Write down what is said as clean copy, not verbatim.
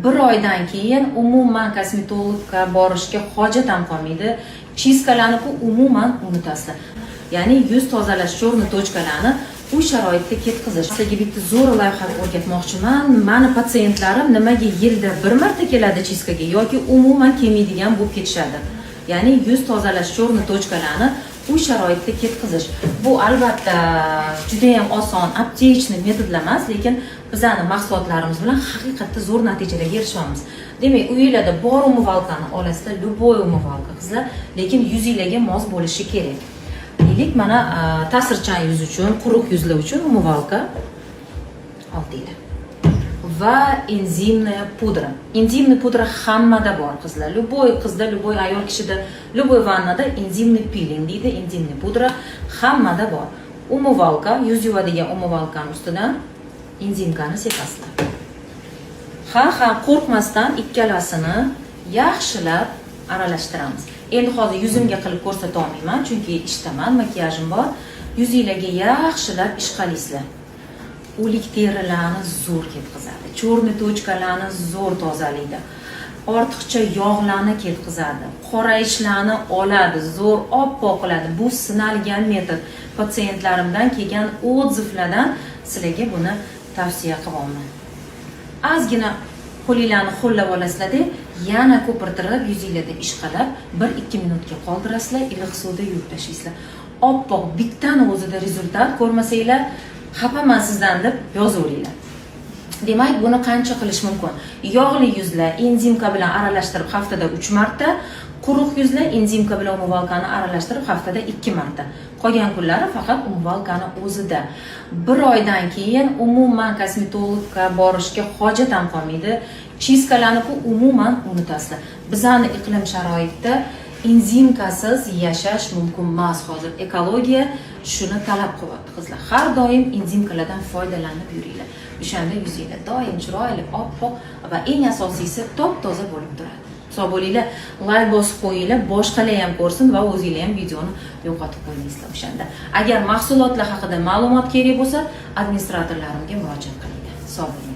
bir oydan keyin umuman kosmetologga borishga hojat ham qolmaydi. Chiskalarni umuman unutasizlar. Ya'ni yuz tozalash cho'rni tochkalarni u sharoitda ketkazish. Sizga bitta zo'r loyiha o'rgatmoqchiman. Mani patsientlarim nimaga yilda bir marta keladi chiskaga yoki umuman kelmaydigan bo'lib ketishadi. Ya'ni yuz tozalash cho'rni tochkalarni u sharoitda ketkazish. Bu albatta juda ham oson, aptechniy metodlar emas, lekin bizning mahsulotlarimiz bilan haqiqatda zo'r natijalarga erishamiz. Demak, uyingizda bor umyvalkani olasizlar, любой umyvalka qizlar, lekin yuzingizga mos bo'lishi kerak. Deylik, mana ta'sirchan yuz uchun, quruq yuzlar uchun umyvalka oldinglar. Va enzimная pudra. Enzimный pudra hammada bor qizlar. Любой qizda, любой ayol kishida, любой vannada enzimный peeling deydi, enzimный pudra hammada bor. Umyvalka, yuz yuvadigan umyvalkani ustidan enzimkani sepasizlar. Ha, qo'rqmasdan ikkalasini yaxshilab aralashtiramiz. Endi hozir yuzimga qilib ko'rsata olmayman, chunki ishdaman, makiyajim bor. Yuzingizga yaxshilab ishqalaysizlar. O'lik terilarni zo'r ketkazadi. Cho'rni tochkalarni zo'r tozalaydi. Ortiqcha yog'larni ketkazadi. Qorayishlarni oladi, zo'r oppoq qiladi. Bu sinalgan metod. Patsientlarimdan kelgan odzivlardan sizlarga buni tavsiya qilaman. Ozgina qo'linglarni ho'llab olasizlar-da, yana ko'pirtirib yuzingizda ishqalab 1-2 minutga qoldirasizlar, iliq suvda yuvib tashlaysizlar. Oppoq bittani o'zida rezultat ko'rmasanglar, xafaman sizdan deb yozaveringlar. Demak, buni qancha qilish mumkin? Yog'li yuzlar enzimka bilan aralashtirib haftada 3 marta, quruq yuzlar enzimka bilan umyvalkani aralashtirib haftada 2 marta. Qolgan kunlari faqat umyvalkani o'zida. Bir oydan keyin umuman kosmetologga borishga hojat ham qolmaydi. Chiskalarni umuman unutasizlar. Bizning iqlim sharoitida enzimkasiz yashash mumkin emas hozir. Ekologiya shuni talab qilyapti qizlar. Har doim enzimkalardan foydalanib yuringlar. O'shanda yuzingizda doim chiroyli, oppoq va eng asosiysi top-toza bo'lib turadi. Sog' bo'linglar, like bosib qo'yinglar, boshqalar ham ko'rsin va o'zingizlar ham videoni yo'qotib qo'ymaysizlar o'shanda. Agar mahsulotlar haqida ma'lumot kerak bo'lsa, administratorlarimga murojaat qilinglar. Sog' bo'ling.